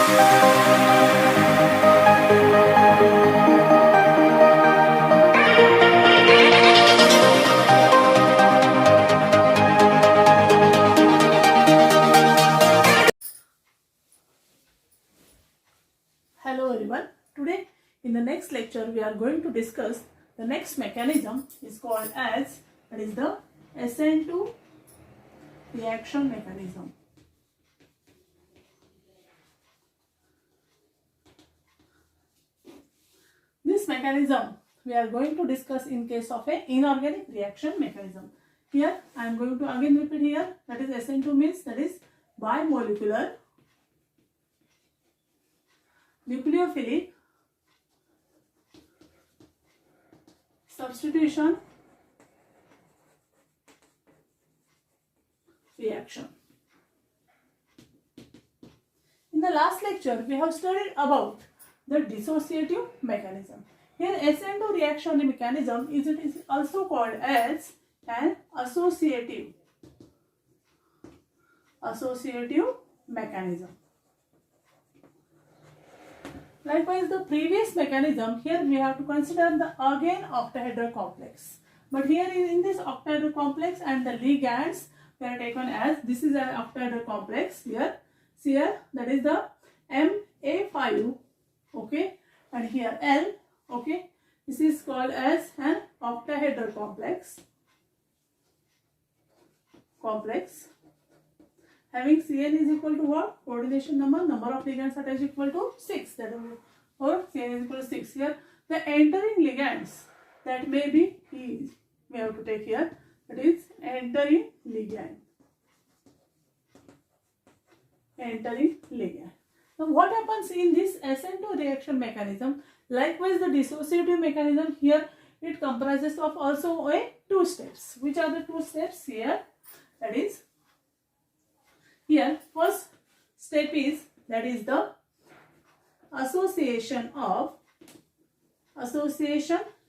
Hello everyone. Today in the next lecture we are going to discuss the next mechanism is called as, that is the SN2 reaction mechanism. This mechanism we are going to discuss in case of a inorganic reaction mechanism. Here I am going to again repeat here, that is SN2 means that is bimolecular nucleophilic substitution reaction. In the last lecture we have studied about the dissociative mechanism. Here SN2 reaction mechanism is also called as an associative mechanism. Likewise, the previous mechanism, here we have to consider the again octahedral complex. But here in this octahedral complex and the ligands they are taken as, this is an octahedral complex here that is the Ma5, okay, and here L, okay, this is called as an octahedral complex having Cn is equal to what? Coordination number of ligands attached equal to 6, that is, or Cn is equal to 6. Here the entering ligands that may be, we have to take here, that is entering ligand. Now what happens in this SN2 reaction mechanism? Likewise the dissociative mechanism, here it comprises of also two steps. Which are the two steps here? That is, here first step is, that is the association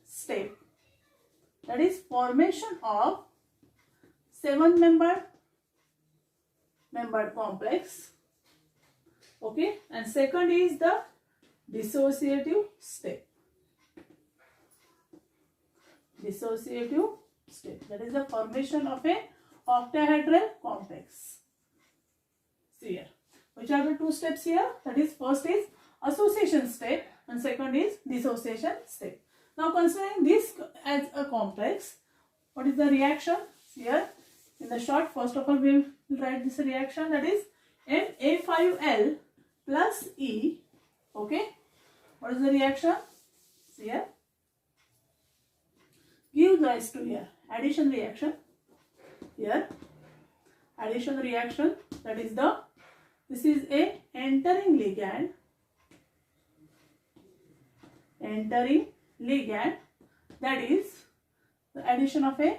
step, that is formation of 7-membered complex, okay, and second is the dissociative step, that is the formation of a octahedral complex. See here, which are the two steps here? That is, first is association step and second is dissociation step. Now considering this as a complex, what is the reaction? Here in the short, first of all we will write this reaction, that is Ma5L plus E, okay. What is the reaction? See here, gives rise to here addition reaction, here addition reaction, that is the, this is a entering ligand, that is the addition of an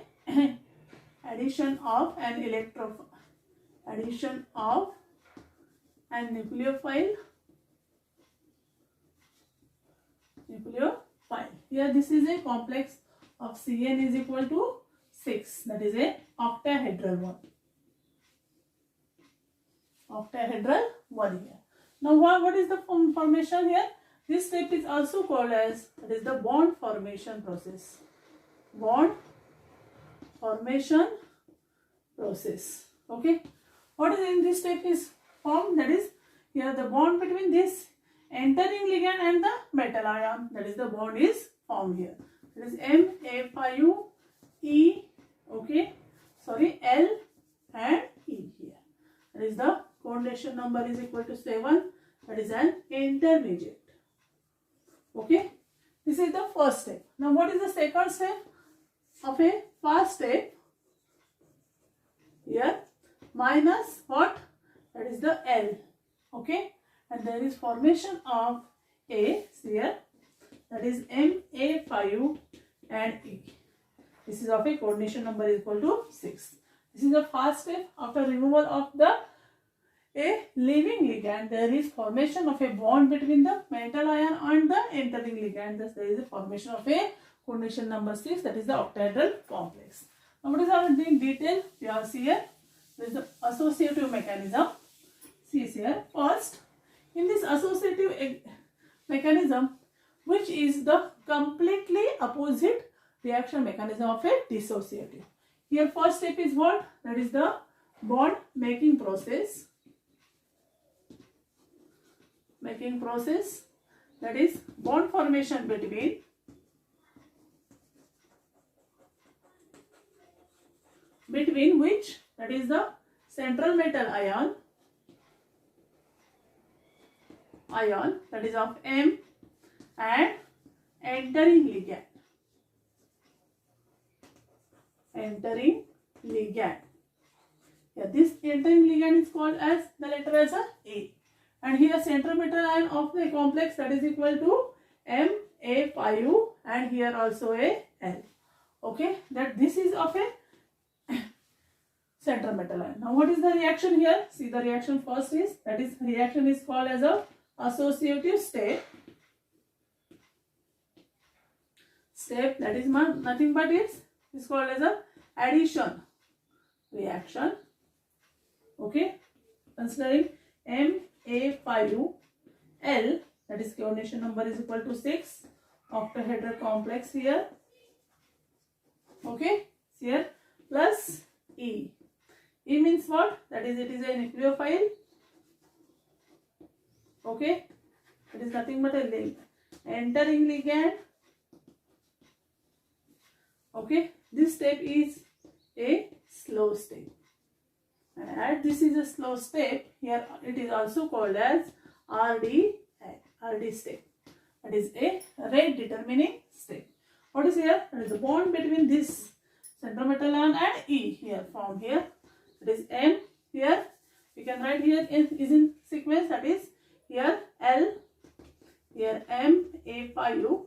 nucleophile. Here this is a complex of Cn is equal to 6, that is a octahedral one here. Now what is the formation here? This step is also called as, that is the bond formation process. Okay. What is in this step is formed? That is, here the bond between this entering ligand and the metal ion, that is the bond is formed here. That is Ma5E, okay, sorry, L and E here. That is the coordination number is equal to 7, that is an intermediate. Okay, this is the first step. Now what is the second step of a first step? Here minus what? That is the L, okay, and there is formation of A here, that is Ma5 and E. This is of a coordination number is equal to 6. This is the first step. After removal of the a leaving ligand, there is formation of a bond between the metal ion and the entering ligand. Thus, there is a formation of a coordination number 6, that is the octahedral complex. Now, what is our in detail? We have here, there is the associative mechanism. See here, first, in this mechanism which is the completely opposite reaction mechanism of a dissociative. Here first step is what? That is the bond making process. Making process, that is bond formation between which, that is the central metal ion that is of M and entering ligand. Here this entering ligand is called as the letter as A, and here central metal ion of the complex, that is equal to Ma5, and here also a L. Okay, that this is of a central metal ion. Now what is the reaction here? See, the reaction first is, that is reaction is called as a associative step. That is nothing but is called as a addition reaction. Okay, considering Ma5L, that is coordination number is equal to 6, octahedral complex here. Okay, here plus E. E means what? That is, it is a nucleophile. Okay, it is nothing but a link. Entering ligand. Okay, this step is a slow step, and as this is a slow step, here it is also called as RD step. That is a rate determining step. What is here? That is the bond between this central metal ion and E here found here. That is M here. We can write here is in sequence, that is here L, here M, A5,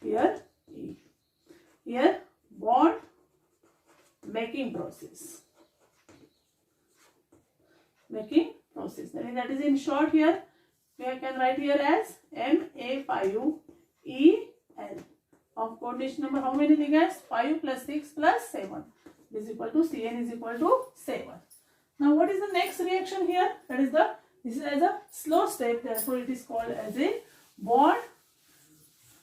here E. Here bond making process. That is in short here. We can write here as Ma5 EL. Of coordination number, how many ligands? 5 plus 6 plus 7 is equal to Cn is equal to 7. Now what is the next reaction here? That is this is as a slow step, therefore it is called as a bond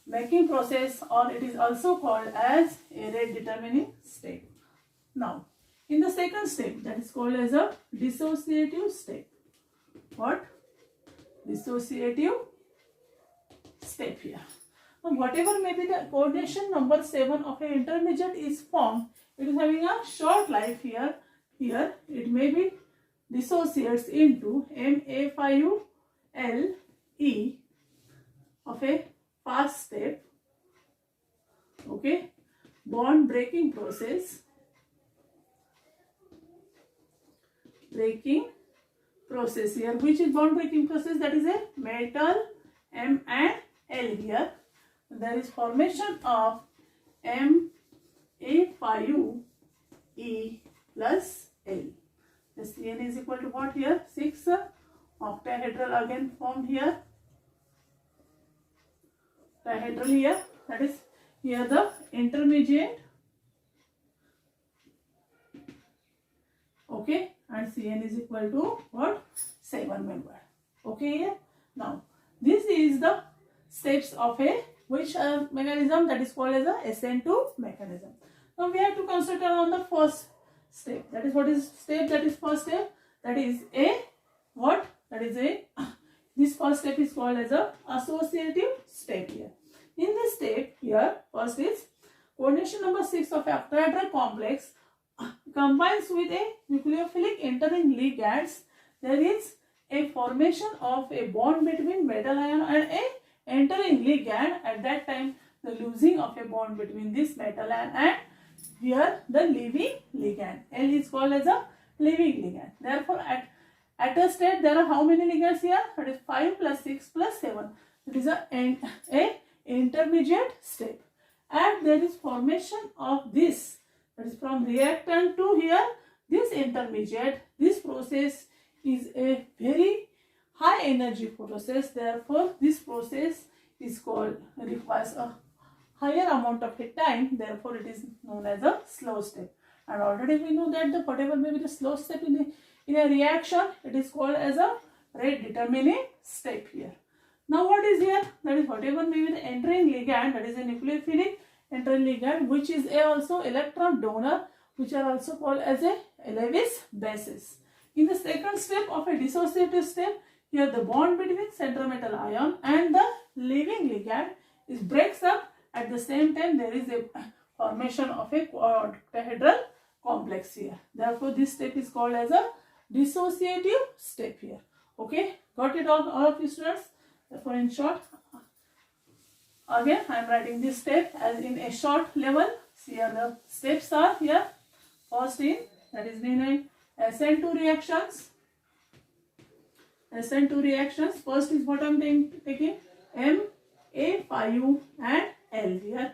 making process, or it is also called as a rate determining step. Now in the second step, that is called as a dissociative step. What? Dissociative step here. Now whatever may be the coordination number 7 of an intermediate is formed, it is having a short life here. Here it may be dissociates into Ma5Le of a fast step. Okay, bond breaking process. Here, which is bond breaking process? That is a metal M and L here. There is formation of Ma5E plus L. The Cn is equal to what here? 6 octahedral again formed here. Dihedral here. That is here the intermediate. Okay, and Cn is equal to what? 7 member. Okay here. Now this is the steps of a which mechanism, that is called as a SN2 mechanism. Now we have to consider on the first step. That is what is step? That is first step. That is a what? That is a this first step is called as a associative step here. In this step here, first is coordination number 6 of octahedral complex combines with a nucleophilic entering ligands. There is a formation of a bond between metal ion and a entering ligand. At that time, the losing of a bond between this metal ion and here the leaving ligand. L is called as a leaving ligand. Therefore, at a state there are how many ligands here? That is 5 plus 6 plus 7. It is a intermediate step. And there is formation of this. That is from reactant to here this intermediate. This process is a very high energy process. Therefore, this process is called requires a higher amount of time. Therefore, it is known as a slow step. And already we know that the whatever may be the slow step in a reaction, it is called as a rate determining step here. Now what is here? That is whatever may be the entering ligand, that is a nucleophilic entering ligand, which is also electron donor, which are also called as a Lewis bases. In the second step of a dissociative step, here the bond between centrometal ion and the leaving ligand is breaks up. At the same time, there is a formation of a quadrihedral complex here. Therefore, this step is called as a dissociative step here. Okay, got it all of you students? Therefore, in short, again I am writing this step as in a short level. See here the steps are here. First in, that is named SN2 reactions. SN2 reactions. First is what I am taking MA5U and L here.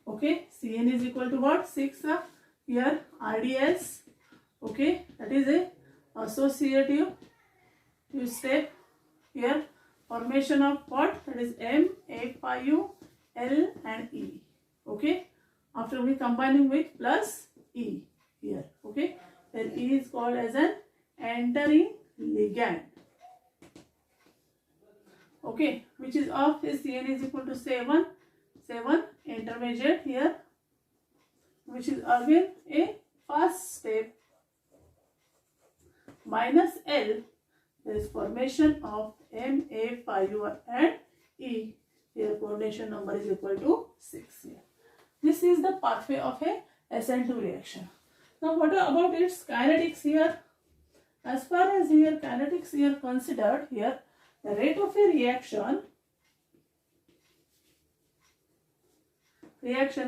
Okay, Cn is equal to what? 6 here RDS. Okay, that is a associative step here. Formation of what? That is MA5U, L and E. Okay, after we combining with plus E here. Okay, then E is called as an entering ligand. Okay, which is of Cn is equal to 7 intermediate here, which is again a first step, minus L. There is formation of Ma5U and E. Here coordination number is equal to 6 here. This is the pathway of a SN2 reaction. Now what about its kinetics here? As far as here kinetics here considered, here the rate of a reaction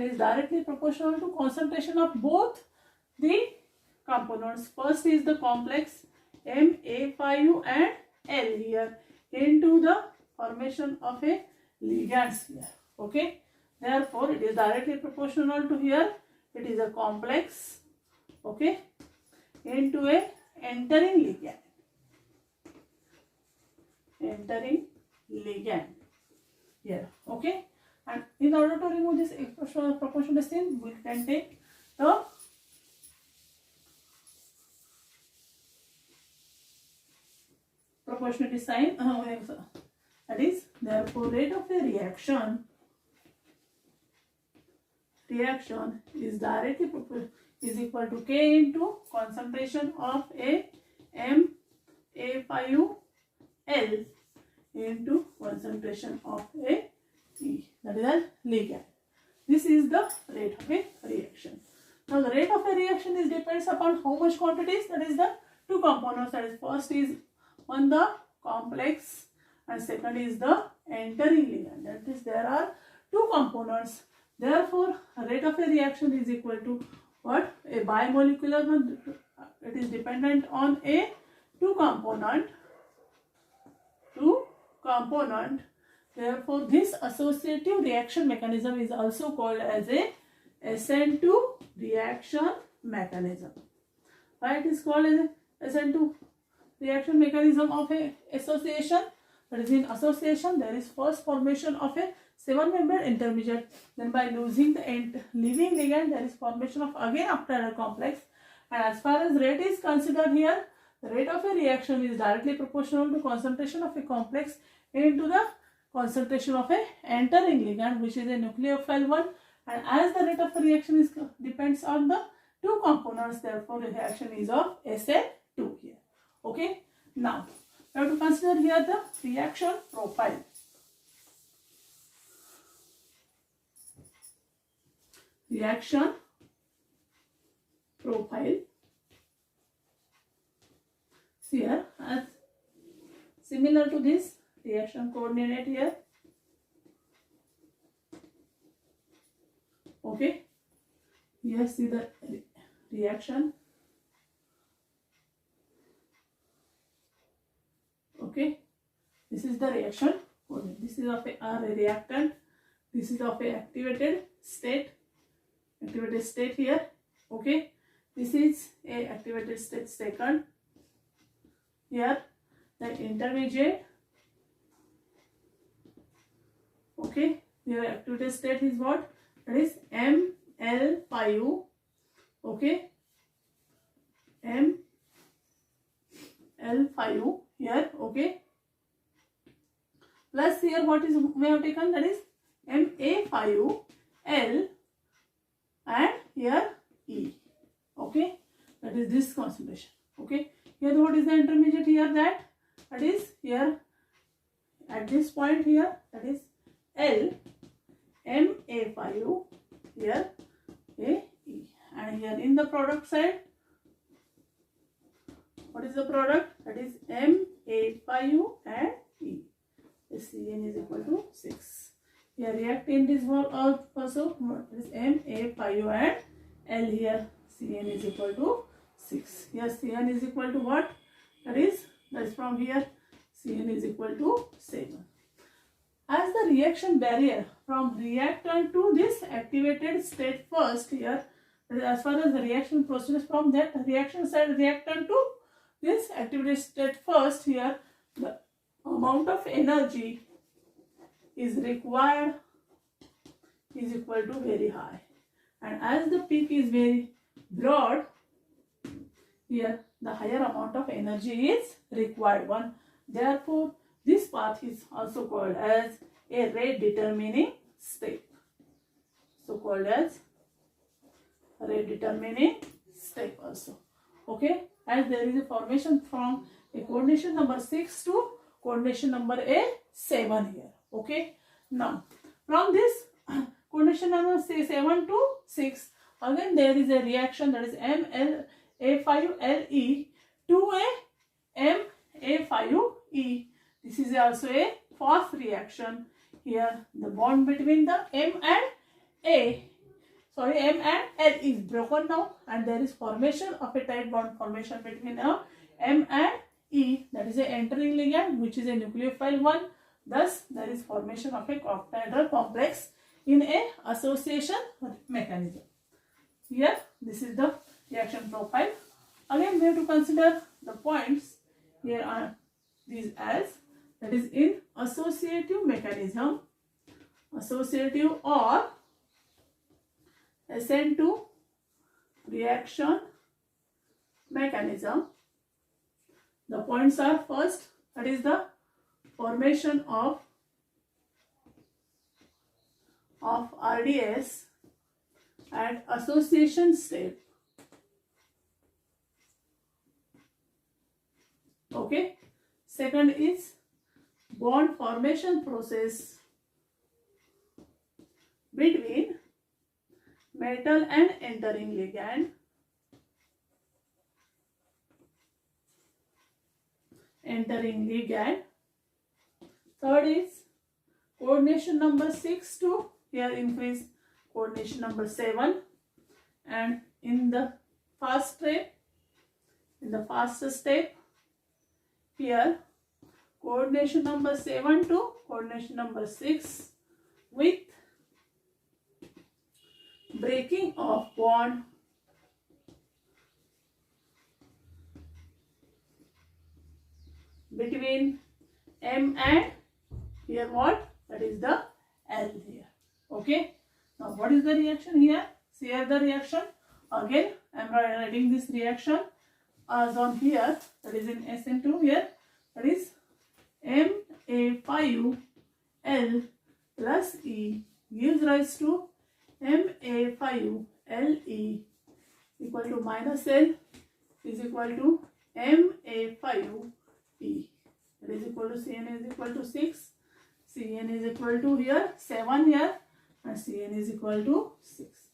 is directly proportional to concentration of both the components. First is the complex Ma5U and L here into the formation of a ligands here. Okay, therefore it is directly proportional to here. It is a complex, okay, into a entering ligand. Entering ligand here. Okay, and in order to remove this proportional sign, we can take the proportionality sign. That is, therefore rate of a reaction is directly is equal to K into concentration of a Ma5U L into concentration of a E, that is a ligand. This is the rate of a reaction. Now the rate of a reaction is depends upon how much quantities, that is the two components, that is first is one the complex and second is the entering ligand. That is there are two components. Therefore rate of a reaction is equal to what? A bimolecular one. It is dependent on a two component. Therefore this associative reaction mechanism is also called as a SN2 reaction mechanism. Why it is called as a SN2 reaction mechanism of a association? That is, in association there is first formation of a 7-membered intermediate, then by losing the leaving ligand there is formation of again octahedral complex, and as far as rate is considered here, the rate of a reaction is directly proportional to concentration of a complex into the concentration of a entering ligand, which is a nucleophile one, and as the rate of a reaction is depends on the two components, therefore the reaction is of SN2 here. Okay, now we have to consider here the reaction profile. Reaction profile. See here, as similar to this reaction coordinate here. Okay, here see the reaction. Okay, this is the reaction coordinate. This is of a reactant. This is of a activated state here. Okay, this is a activated state second. Here the intermediate. Okay, here activated state is what? That is ML5U. Okay, ML5U here. Okay, plus here what is we have taken, that is Ma5 L and here E. Okay, that is this concentration. Okay, here what is the intermediate here, that is here at this point here, that is L Ma5 here A E, and here in the product side, what is the product, that is Ma5 and E. Cn is equal to 6. Here reactant is also, it is Ma5 and L, here Cn is equal to 6. Here Cn is equal to what, that is from here Cn is equal to 7. As the reaction barrier from reactant to this activated state first, here as far as the reaction proceeds from that reaction side reactant to this activated state first, here the amount of energy is required is equal to very high, and as the peak is very broad, here the higher amount of energy is required one. Therefore, this path is also called as a rate determining step. So called as rate determining step also. Okay, as there is a formation from a coordination number 6 to coordination number 7 here. Okay, now from this coordination number 7 to 6, again there is a reaction, that is Ma5Le to a Ma5E. This is also a fast reaction. Here the bond between the M and L is broken now, and there is formation of a tight bond formation between M and E, that is a entering ligand which is a nucleophile one. Thus there is formation of a octahedral complex in a association mechanism. Here this is the reaction profile. Again we have to consider the points. Here are these as, that is in associative mechanism, associative or SN2 reaction mechanism. The points are, first, that is the formation of RDS at association step. Okay. Second is bond formation process between metal and entering ligand. Third is coordination number 6 to here increase coordination number 7, and in the fast step, here coordination number 7 to coordination number 6 with breaking of bond between M and here what, that is the L here. Okay, now what is the reaction here? See here the reaction. Again I am writing this reaction as on here, that is in SN2 here, that is Ma5L plus E gives rise to Ma5Le equal to minus L is equal to Ma5E. That is equal to Cn is equal to 6. Cn is equal to here 7 here, and Cn is equal to 6.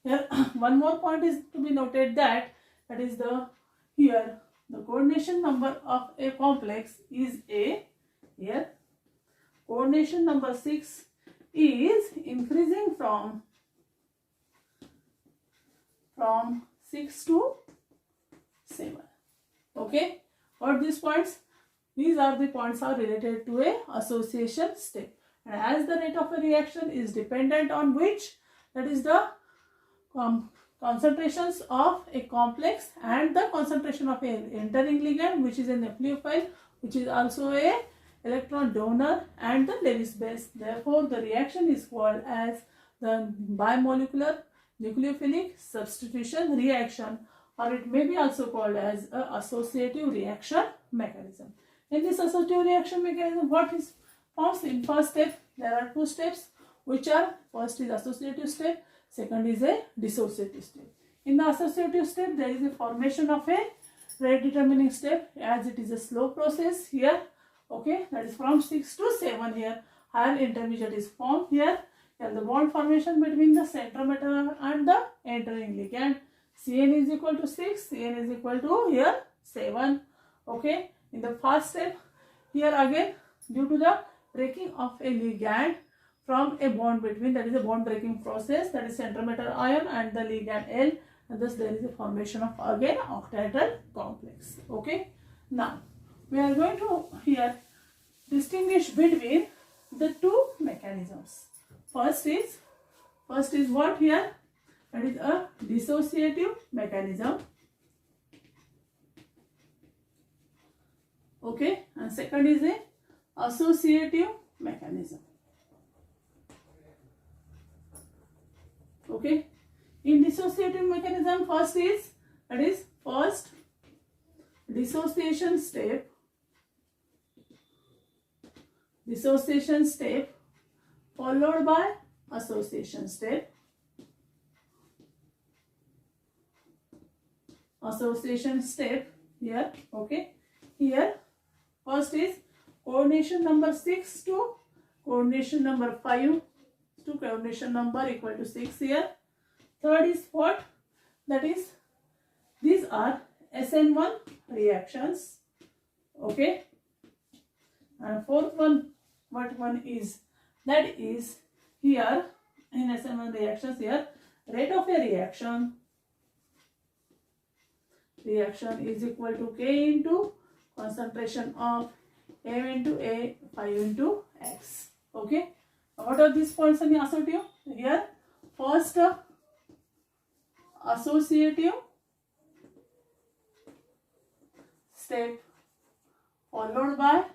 Here one more point is to be noted, that is the here the coordination number of a complex is A. Here coordination number 6 is increasing from 6 to 7. Okay, what these points? These are the points are related to a association step, and as the rate of a reaction is dependent on which, that is the concentrations of a complex and the concentration of a entering ligand, which is a nucleophile, which is also a electron donor, and the Lewis base. Therefore the reaction is called as the bimolecular nucleophilic substitution reaction, or it may be also called as a associative reaction mechanism. In this associative reaction mechanism, what is forms in first step. There are two steps, which are first is associative step, second is a dissociative step. In the associative step, there is a formation of a rate determining step, as it is a slow process here. Okay, that is from 6 to 7 here. Higher intermediate is formed here. And the bond formation between the centrometer and the entering ligand. Cn is equal to 6, Cn is equal to here 7. Okay, in the first step, here again, due to the breaking of a ligand from a bond between, that is a bond breaking process, that is centrometer ion and the ligand L, and thus there is a formation of again octahedral complex. Okay, now we are going to here distinguish between the two mechanisms. First is what here? That is a dissociative mechanism. Okay, and second is a associative mechanism. Okay, in dissociative mechanism, first dissociation step followed by association step. Here. Okay, here first is coordination number 6 to coordination number 5 to coordination number equal to 6 here. Third is what? That is, these are SN1 reactions. Okay, and fourth one, what one is? That is here in SN1 reactions here, rate of a reaction is equal to K into concentration of M into A 5 into X. Okay, what are these points in the associative? Here, first associative step followed by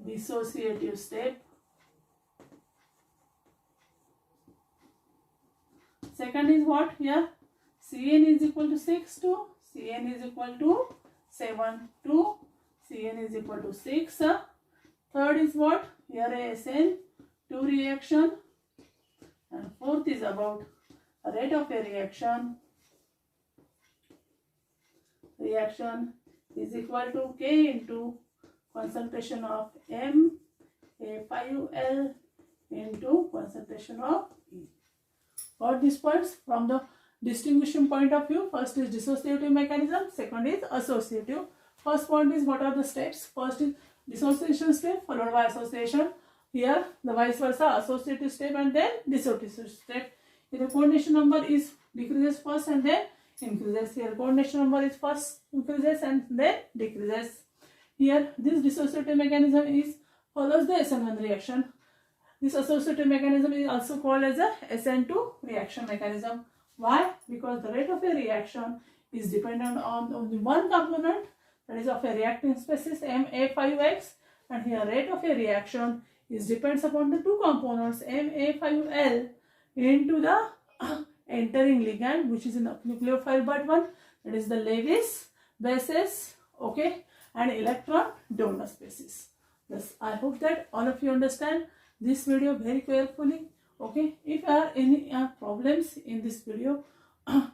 dissociative step. Second is what here? Cn is equal to 6 to Cn is equal to 7 to Cn is equal to 6. Third is what? Here a SN2 reaction. And fourth is about rate of a reaction. Reaction is equal to K into concentration of M A5L into concentration of E. Got these points from the distinguishing point of view. First is dissociative mechanism, second is associative. First point is what are the steps? First is dissociation step followed by association. Here the vice versa, associative step and then dissociative step. Here the coordination number is decreases first and then increases. Here coordination number is first increases and then decreases. Here this dissociative mechanism is follows the SN1 reaction. This associative mechanism is also called as a SN2 reaction mechanism. Why? Because the rate of a reaction is dependent on only one component, that is of a reacting species MA5X, and here rate of a reaction is depends upon the two components MA5L into the entering ligand, which is in the nucleophile but one, that is the Lewis basis, okay, and electron donor species. Thus, I hope that all of you understand this video very carefully. Okay, if there are any problems in this video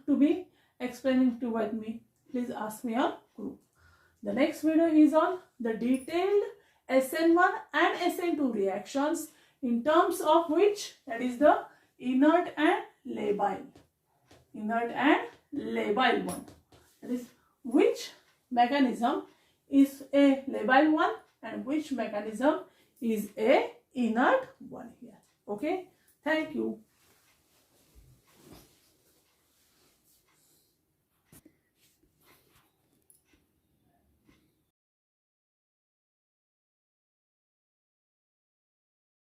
to be explaining to me, please ask me on group. The next video is on the detailed SN1 and SN2 reactions, in terms of which, that is the inert and labile. Inert and labile one. That is which mechanism is a labile one and which mechanism is a inert one here. Okay, thank you.